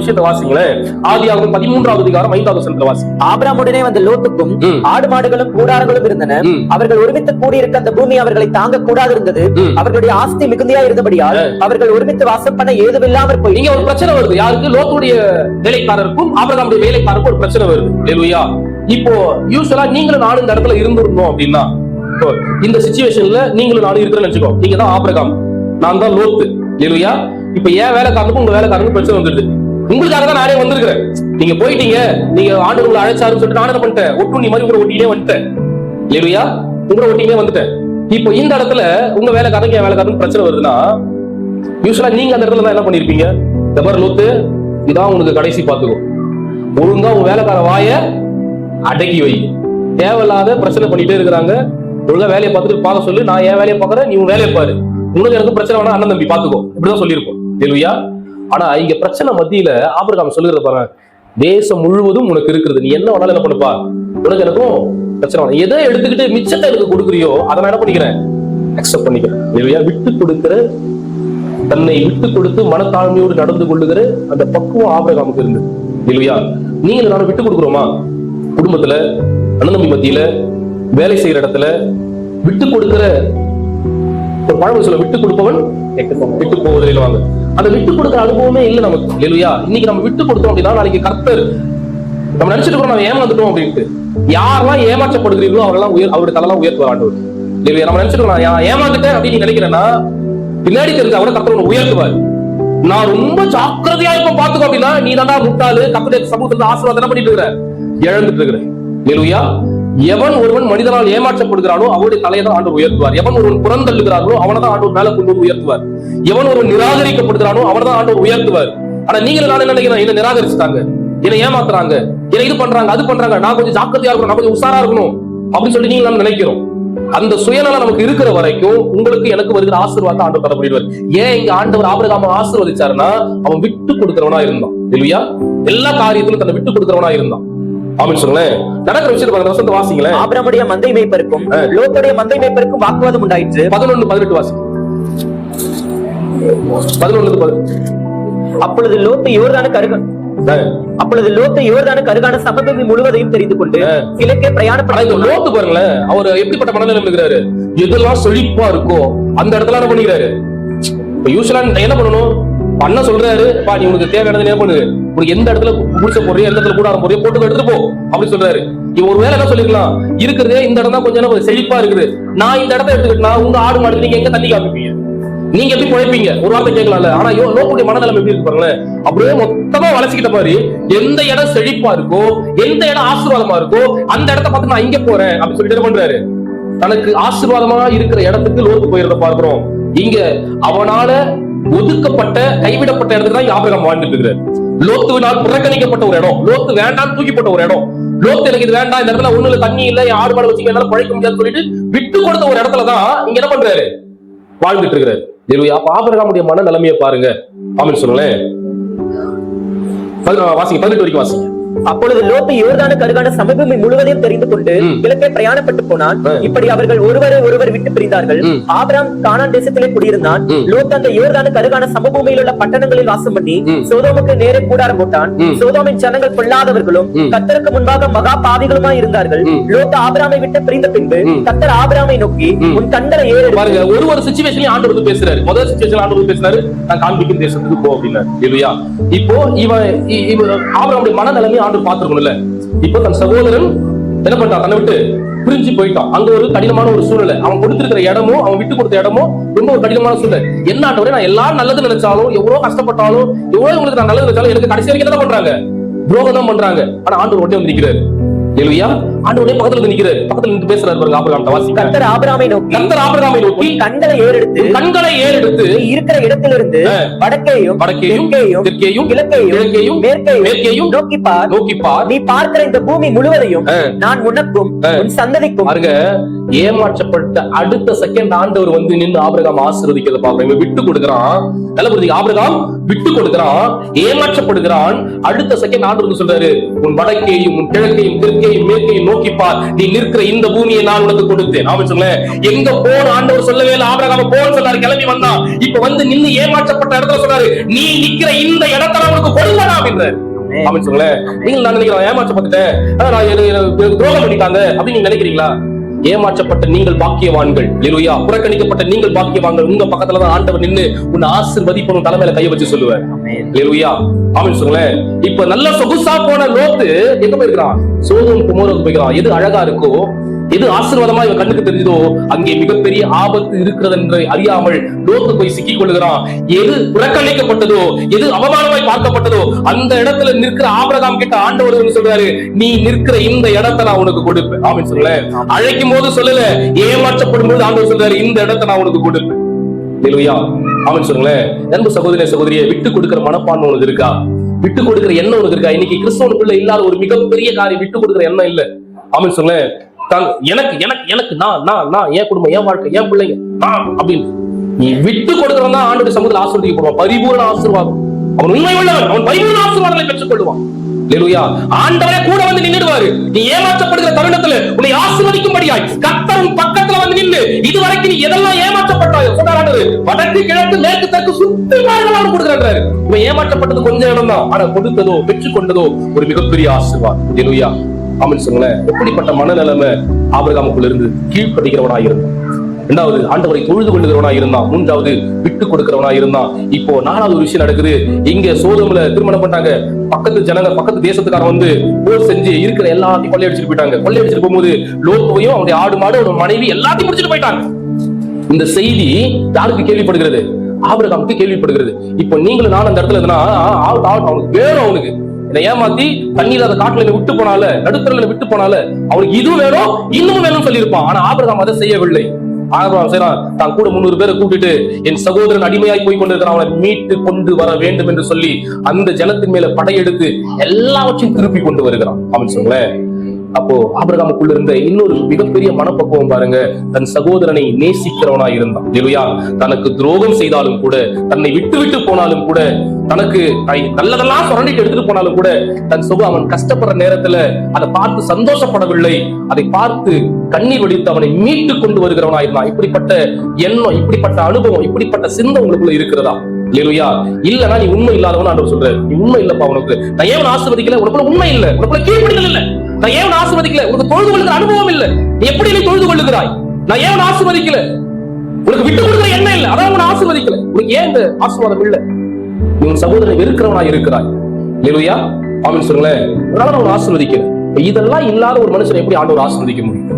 விஷயத்தை வாசிங்களேன். ஆதியாகமம் 13வது அதிகாரம் 5வது வசனத்துல வாசி. ஆபிரகாமுடனே வந்த லோத்துக்கும் ஆடு மாடுகளும் கூடாரங்களும் இருந்தன. அவர்கள் ஒருமித்து கூடியிருக்க அந்த பூமி அவர்களை தாங்க கூடாது இருந்தது. அவர்களுடைய ஆஸ்தி மிகுதியா இருந்தபடியால் அவர்கள் ஒருமித்து வாசம் பண்ண ஏதுமில்லாம போய். இங்க ஒரு பிரச்சனை வருது. யாருக்கு? லோத்துடைய வேலைக்காரருக்கும் ஆபிரகாமுடைய வேலைக்காரருக்கும் ஒரு பிரச்சனை வருது. ஹல்லேலூயா. இப்போ யூசுவலா நீங்களும் நானும் இந்த இடத்துல இருந்திருந்தோம் அப்படின்னா, இந்த சிச்சுவேஷன்ல நீங்களும் நானும் இருக்கிறேன்னு நினைச்சுக்கோ. நீங்க தான் ஆபிரகாம், நான் தான் லோத்து. ஹல்லேலூயா. இப்ப ஏன் வேலைக்காரனுக்கும் உங்க வேலைக்காரனுக்கும் பிரச்சனை வந்துடுது. உங்களுக்காக தான் நானே வந்திருக்கிறேன். நீங்க போயிட்டீங்க, நீங்க ஆண்டவர் உங்களை அழைச்சாருன்னு சொல்லிட்டு நான் என்ன பண்ணிட்டேன், ஒட்டுண்ணி மாதிரி உங்களை ஒட்டினே வந்துட்டேன். ஹல்லேலூயா. உங்களை ஒட்டினே வந்துட்டேன். இப்போ இந்த இடத்துல உங்க வேலைக்காரனுக்கு என் வேலைக்காரனுக்கு பிரச்சனை வருதுன்னா, யூசுவலா நீங்க அந்த இடத்துல தான் என்ன பண்ணிருப்பீங்க? தபர் லோத்து, இதான் உனக்கு கடைசி பாத்துக்கும். ஒழுங்கா உங்க வேலைக்கார வாய அடக்கி வை. தேவையில்லாத பிரச்சனை பண்ணிட்டே இருக்கிறாங்க. ஒழுங்கா வேலையை பார்த்துட்டு பார்க்க சொல்லு. நான் என் வேலையை பார்க்கறேன், நீ உன் வேலையை பாரு. உனக்கு எனக்கு பிரச்சனை வேணா அண்ணன் தம்பி பாத்துக்கோ. இப்படிதான் சொல்லியிருக்கோம். ஹல்லேலூயா. ஆனா இங்க பிரச்சனை மத்தியில ஆபிரகாம் சொல்லுகிறத பாருங்க, தேசம் முழுவதும் உனக்கு இருக்கிறது, நீ என்ன வேணாலும் என்ன பண்ணுப்பா, உனக்கு எனக்கும் பிரச்சனை வேணாம். எதை எடுத்துக்கிட்டு மிச்சத்தை எனக்கு கொடுக்குறியோ அதை நான் என்ன பண்ணிக்கிறேன், அக்செப்ட் பண்ணிக்கிறேன். ஹல்லேலூயா. விட்டு கொடுக்கிற, தன்னை விட்டு கொடுத்து மனத்தாழ்மையோடு நடந்து கொள்ளுகிற அந்த பக்குவம் ஆபிரகாமுக்கு இருந்து. ஹல்லேலூயா. நீங்க நானும் விட்டு கொடுக்குறோமா? குடும்பத்துல, அண்ணன் தம்பி மத்தியில, வேலை செய்யற இடத்துல விட்டு கொடுக்கிற ஒரு பழமொழி சொல்ல, விட்டு கொடுப்பவன் விட்டு போவதில் வாங்க. அந்த விட்டு கொடுக்கிற அனுபவமே இல்லை நமக்கு. ஹல்லேலூயா. இன்னைக்கு நம்ம விட்டு கொடுத்தோம் அப்படின்னா நாளைக்கு கர்த்தர், நம்ம நினைச்சிட்டு இருக்கோம் நம்ம ஏமாந்துட்டோம் அப்படின்ட்டு. யாரெல்லாம் ஏமாற்றப்படுகிறீர்களோ அவரெல்லாம் அவருடைய தலைலாம் உயர்த்துவார் ஆண்டவர். ஹல்லேலூயா. நம்ம நினைச்சிட்டு நான் ஏமாந்துட்டேன் அப்படின்னு நினைக்கிறேன்னா, பின்னாடி தெரிஞ்ச அவரை கர்த்தர் உயர்த்துவார். நான் ரொம்ப ஜாக்கிரதையா இப்ப பாத்துக்கோ அப்படின்னா, நீ தாண்டா முட்டாளு, கர்த்தருடைய சமூகத்துல ஆசீர்வாதம் என்ன பண்ணிட்டு இருக்கிற, இழந்துட்டு இருக்கிற. ஹல்லேலூயா. எவன் ஒருவன் மனிதனால் ஏமாற்றப்படுகிறானோ அவருடைய தலையை தான் ஆண்டவர் உயர்த்துவார். எவன் ஒருவன் புறந்தள்ளுகிறார்களோ அவனை தான் ஆண்டவர் மேல கொண்டு உயர்த்துவார். எவன் ஒருவன் நிராகரிக்கப்படுகிறானோ அவனை தான் ஆண்டவர் உயர்த்துவார். ஆனா நீங்களும் நான் என்ன நினைக்கிறேன், என்ன நிராகரிச்சுட்டாங்க, என்ன ஏமாத்துறாங்க, என்ன இது பண்றாங்க, அது பண்றாங்க, நான் கொஞ்சம் ஜாக்கிரதையா இருக்கணும், நான் கொஞ்சம் உஷாரா இருக்கணும் அப்படின்னு சொல்லி நீங்க நான் நினைக்கிறோம். அந்த சுயநலம் நமக்கு இருக்கிற வரைக்கும் உங்களுக்கு எனக்கு வருகிற ஆசீர்வாதம் ஆண்டவர் தர முடிவார். ஏன் இங்க ஆண்டவர் ஆபிரகாமை ஆசீர்வதிச்சாருன்னா, அவன் விட்டு கொடுக்கிறவனா இருந்தான். ஹல்லேலூயா. எல்லா காரியத்திலும் தன்னை விட்டு கொடுக்கிறவனா இருந்தான். ஆமென் சொல்லுங்களேன். நடக்கிற விஷயத்தை வசனத்தை வாசிங்களேன். ஆபிரகாமுடைய மந்தை மேய்ப்பருக்கும் லோத்துடைய மந்தை மேய்ப்பருக்கும் வாக்குவாதம் உண்டாயிற்று. 11:18 வாசி. 11:18. அப்பொழுது லோத்து யோர்தானுக்கு அருகான சமபூமி முழுவதையும் தெரிந்து கொண்டு கிழக்கே பிரயாணப்பட. லோத்து பாருங்களேன், அவர் எப்படிப்பட்ட மனநிலை இருக்கிறாரு. எதெல்லாம் செழிப்பா இருக்கோ அந்த இடத்துல என்ன பண்ணிக்கிறாரு. யூசுவலா என்ன பண்ணணும், பண்ண சொல்றாரு, பா நீ உனக்கு தேவையானது என்ன பண்ணுது, உனக்கு எந்த இடத்துல குடிச்ச போறியோ, எந்த இடத்துல கூடாரம் போறியோ போட்டு எடுத்துட்டு போ அப்படி சொல்றாரு. இவன் ஒரு வேலை என்ன சொல்லிருக்கலாம், இருக்கிறதே இந்த இடம் தான் கொஞ்சம் செழிப்பா இருக்குது, நான் இந்த இடத்த எடுத்துக்கிட்டா உங்க ஆடு மாடு நீங்க எங்க தண்ணி காமிப்பீங்க, நீங்க எப்படி குழைப்பீங்க, ஒரு வார்த்தை கேட்கலாம்ல. ஆனா லோக்குடைய மனநிலைமை எப்படி இருக்கு பாருங்களேன். அப்படியே மொத்தமா வளர்ச்சிக்கிட்ட மாதிரி எந்த இடம் செழிப்பா இருக்கோ, எந்த இடம் ஆசீர்வாதமா இருக்கோ அந்த இடத்த பார்த்து நான் இங்க போறேன் அப்படின்னு சொல்லிட்டு என்ன பண்றாரு, தனக்கு ஆசீர்வாதமா இருக்கிற இடத்துக்கு லோத்து போயிருந்த பார்க்கிறோம். இங்க அவனால ஒதுக்கப்பட்ட கைவிடப்பட்ட இடத்துல தான் ஆபிரகாம் வாழ்ந்துட்டு இருக்கிறார். லோத்துவினால் புறக்கணிக்கப்பட்ட ஒரு இடம், லோத்து வேண்டாம் தூக்கிப்பட்ட ஒரு இடம், லோத்து எனக்கு இது வேண்டாம், இந்த இடத்துல ஒண்ணுல தண்ணி இல்ல, ஆடு மாடு வச்சு என்னால பழைக்க முடியாதுன்னு சொல்லிட்டு விட்டு கொடுத்த ஒரு இடத்துலதான் இங்க என்ன பண்றாரு, வாழ்ந்துட்டு இருக்கிறாரு. அப்ப ஆபிரகாமுடைய மன நிலைமையை பாருங்க. ஆமென் சொல்லுங்களேன். வாசிங்க, 18 வரைக்கும் வாசிங்க. அப்பொழுது லோத்து யோர்தானுக்கு அருகான சமபூமி முழுவதையும் தெரிந்து கொண்டு கிழக்கே பிரயாணப்பட்டு போனான். இப்படி அவர்கள் ஒருவரை ஒருவர் விட்டு பிரிந்தார்கள். ஆபிரகாம் கானான் தேசத்திலே குடியிருந்தான். லோத்து அந்த யோர்தானுக்கு அருகான சமபூமியில் உள்ள பட்டணங்களில் வாசம் பண்ணி சோதோமுக்கு நேரே கூடாரம் போட்டான். சோதோமின் ஜனங்கள் பொல்லாதவர்களும் கர்த்தருக்கு முன்பாக மகா பாவிகளுமாய் இருந்தார்கள். லோத்து ஆபிரகாமை விட்டு பிரிந்த பின்பு கர்த்தர் ஆபிரகாமை நோக்கி, உன் கண்களை ஏறு. பாருங்க, ஒரு சிச்சுவேஷன்ல ஆண்டவர் பேசுறாரு. முதல் சிச்சுவேஷன்ல ஆண்டவர் பேசுறாரு, நான் காண்பிக்கும் தேசத்துக்கு போ அப்படின்னாரு. இல்லையா? இப்போ இவன் ஆபிரகாமுடைய மனநிலைமை ஆண்டு பார்த்திருக்கணும்ல. இப்போ தன் சகோதரன் என்ன பண்ணிட்டான், தன்னை விட்டு பிரிஞ்சு போயிட்டான். அங்க ஒரு கடினமான ஒரு சூழ்நிலை, அவன் கொடுத்திருக்கிற இடமும் அவன் விட்டு கொடுத்த இடமும் ரொம்ப ஒரு கடினமான சூழ்நிலை. என்ன ஆண்டவரே, நான் எல்லாரும் நல்லது நினைச்சாலும், எவ்வளவு கஷ்டப்பட்டாலும், எவ்வளவு உங்களுக்கு நான் நல்லது நினைச்சாலும் எனக்கு கடைசி வரைக்கும் என்ன பண்றாங்க, துரோகம் தான் பண்றாங்க. ஆனா ஆண்டவர் உடனே வந்து நிக்கிறாரு. ஹல்லேலூயா. ஆண்டவரே பக்கத்துல வந்து நிக்கிறாரு, பக்கத்துல நின்று பேசுறாரு பாருங்க. ஆபிரகாம் வாசி. கர்த்தர் ஆபிரகாமை நோக்கி கண்களை ஏறெடுத்து இருக்கிற இடத்திலிருந்து வடக்கேயும் தெற்கேயும் கிழக்கேயும் மேற்கேயும் நோக்கி பார். நீ பார்க்கிற இந்த பூமி முழுவதையும் நான் உனக்கும் உன் சந்ததிக்கும். பாருங்க, ஏமாற்றப்பட்ட அடுத்த செகண்ட் ஆண்டவர் வந்து நின்று ஆபிரகாம் ஆசீர்வதிக்கிறத பாக்குறோம். விட்டு கொடுக்கிறான், நல்ல புரியுது. ஆபிரகாம் விட்டு கொடுக்கிறான், ஏமாற்றப்படுகிறான். அடுத்த செகண்ட் ஆண்டவர் சொல்றாரு, உன் வடக்கேயும் உன் கிழக்கையும் தெற்கேயும் மேற்கையும் நோக்கி பார், நீ நிற்கிற இந்த பூமியை நான் உனக்கு கொடுத்தேன். அவன் சொல்ல எங்க போன ஆண்டவர் சொல்லவே இல்லை, ஆபிரகாம போன்னு சொன்னாரு, கிளம்பி வந்தான். இப்ப வந்து நின்னு ஏமாற்றப்பட்ட இடத்துல சொன்னாரு, நீ நிக்கிற இந்த இடத்துல உனக்கு கொடுங்க, நான் அப்படின்றாரு. ஆமென் சொல்லுங்களேன். நீங்க நான் நினைக்கிறேன் ஏமாற்றப்பட்டுட்டேன், நான் துரோகம் பண்ணிட்டாங்க அப்படின்னு நீங்க நினைக்கிறீங்களா? ஏமாற்றப்பட்ட நீங்கள் பாக்கியவான்கள். அல்லேலூயா. புறக்கணிக்கப்பட்ட நீங்கள் பாக்கியவான்கள். உங்க பக்கத்துல தான் ஆண்டவர் நின்னு உன்னை ஆசீர்வதிப்பனும் தலைமையில கைய வச்சு சொல்லுவார். அல்லேலூயா. ஆமென் சொல்லுங்களேன். இப்ப நல்ல சொகுசா போன லோத்து எங்க போயிருக்கான்? சோதோம் குமோராவுக்கு போயிருக்கான். எது அழகா இருக்கோ, எது ஆசீர்வாதமா இவன் கண்ணுக்கு தெரிஞ்சதோ அங்கே மிகப்பெரிய ஆபத்து இருக்கிறது என்று அறியாமல் லோத்து போய் சிக்கிக் கொள்ளுகிறான். எது புறக்கணிக்கப்பட்டதோ, எது அவமானமாய் பார்க்கப்பட்டதோ அந்த இடத்துல நிற்கிற ஆபிரகாம் கிட்ட ஆண்டவர் சொல்றாரு, நீ நிற்கிற இந்த இடத்தை நான் உனக்கு கொடுப்பேன். ஆமென் சொல்லுங்களேன். அழைக்கும் போது சொல்லல, ஏமாற்றப்படும் போது ஆண்டவர் சொல்றாரு, இந்த இடத்தை நான் உனக்கு கொடுப்பேன். அல்லேலூயா. ஆமென் சொல்லுங்களேன். அன்பு சகோதரனே சகோதரியே, விட்டு கொடுக்கிற மனப்பான்மை உனக்கு இருக்கா? விட்டு கொடுக்கிற எண்ணம் உனக்கு இருக்கா? இன்னைக்கு கிறிஸ்தவனுக்குள்ள இல்லாத ஒரு மிகப்பெரிய காரியம் விட்டு கொடுக்கிற எண்ணம் இல்ல. ஆமென் சொல்லுங்களேன். எனக்கு எனக்கு எனக்கு நான் என் குடும்பம், என் வாழ்க்கை, என் பிள்ளைங்க அப்படின்னு நீ விட்டு கொடுக்கிறவன் தான் ஆண்டோட சமூகத்தில் ஆசீர்வதிக்கப்படுவான். பரிபூர்ண ஆசீர்வாதம். அவன் உண்மை உள்ளவன், அவன் பரிபூர்ண ஆசீர்வாதங்களை பெற்றுக் கொள்வான். அல்லேலூயா. ஆண்டவரே கூட வந்து நின்னுடுவாரு. நீ ஏமாற்றப்படுகிற தருணத்துல உன்னை ஆசீர்வதிக்கும்படியாய் கர்த்தர் பக்கத்துல வந்து நின்னு, இதுவரைக்கும் நீ எதெல்லாம் ஏமாற்றப்பட்டாயோ சொன்னாரு, வடக்கு கிழக்கு மேற்கு தெற்கு சுத்தி மாறுதலாக கொடுக்கிறாரு. இவன் ஏமாற்றப்பட்டது கொஞ்சம் இடம் தான், ஆனா கொடுத்ததோ பெற்றுக் கொண்டதோ ஒரு மிகப்பெரிய ஆசீர்வாதம். அல்லேலூயா. ஆமென் சொல்லுங்களேன். எப்படிப்பட்ட மனநிலைமை ஆபிரகாமுக்குள்ள இருந்து கீழ்ப்படிக்கிறவனா இருந்தான். இரண்டாவது, ஆண்டவரை தொழுது கொள்ளுகிறவனா இருந்தான். மூன்றாவது, விட்டு கொடுக்கிறவனா இருந்தான். இப்போ நாலாவது ஒரு விஷயம் நடக்குது. இங்க சோதோம்ல திருமணம் பண்ணாங்க. பக்கத்து ஜனங்க, பக்கத்து தேசத்துக்காரன் வந்து போர் செஞ்சு இருக்கிற எல்லாத்தையும் கொள்ளையடிச்சிட்டு போயிட்டாங்க. கொள்ளையடிச்சிட்டு போகும்போது லோத்துவையும் அவனுடைய ஆடு மாடு அவனோட மனைவி எல்லாத்தையும் முடிச்சிட்டு போயிட்டாங்க. இந்த செய்தி யாருக்கு கேள்விப்படுகிறது? ஆபிரகாமுக்கு கேள்விப்படுகிறது. இப்போ நீங்களும் நானும் அந்த இடத்துல இருந்தா அவனுக்கு வேணும். அவனுக்கு என்னை ஏமாத்தி தண்ணீர் அதை காட்டுல விட்டு போனால, நடுத்தரல விட்டு போனால அவனுக்கு இதுவும் வேணும் இன்னும் வேணும் சொல்லி இருப்பான். ஆனா ஆபிரகாம் அதை செய்யவில்லை. ஆபிரகாம் செய்யறான், தான் கூட 300 பேரை கூட்டிட்டு என் சகோதரன் அடிமையாய் போய் கொண்டிருக்கிறான், அவனை மீட்டு கொண்டு வர வேண்டும் என்று சொல்லி அந்த ஜனத்தின் மேல படையெடுத்து எல்லாவற்றையும் திருப்பி கொண்டு வருகிறான். அவன் சொல்லுங்களேன். அப்போ ஆபிரகாமுக்குள்ள இருந்த இன்னொரு மிகப்பெரிய மனப்பக்குவம் பாருங்க, தன் சகோதரனை நேசிக்கிறவனா இருந்தான். அல்லேலூயா. தனக்கு துரோகம் செய்தாலும் கூட, தன்னை விட்டு விட்டு போனாலும் கூட, தனக்கு நல்லதெல்லாம் சுரண்டிட்டு எடுத்துட்டு போனாலும் கூட, தன் அவன் கஷ்டப்படுற நேரத்துல அதை பார்த்து சந்தோஷப்படவில்லை. அதை பார்த்து கண்ணீர் வடித்து அவனை மீட்டு கொண்டு வருகிறவனா இருந்தான். இப்படிப்பட்ட எண்ணம், இப்படிப்பட்ட அனுபவம், இப்படிப்பட்ட சிந்தை உங்களுக்குள்ள இருக்கிறதா? அல்லேலூயா. இல்லனா நீ உண்மை இல்லாதவன் ஆண்டவர் சொல்றாரு. நீ உண்மை இல்லப்பா. உனக்கு நான் ஏன் ஆசீர்வதிக்கல? உனக்குள்ள உண்மை இல்ல, உனக்குள்ள கீழ்ப்படிதல் இல்ல. நான் ஏன் ஆசீர்வதிக்கல? உனக்கு தொழுது கொள்ளுகிற அனுபவம் இல்ல. நீ எப்படி நீ தொழுது கொள்ளுகிறாய்? நான் ஏன் ஆசீர்வதிக்கல? உனக்கு விட்டு கொடுக்கிற எண்ணம் இல்ல, அதான் உன்னை ஆசீர்வதிக்கல. உனக்கு ஏன் இந்த ஆசீர்வாதம் இல்ல? நீ உன் சகோதரனை வெறுக்கிறவனா இருக்கிறாய். அல்லேலூயா. ஆமென் சொல்லுங்களேன். அதனால நான் ஆசீர்வதிக்கல. இதெல்லாம் இல்லாத ஒரு மனுஷனை எப்படி ஆண்டவர் ஆசீர்வதிக்க முடியும்?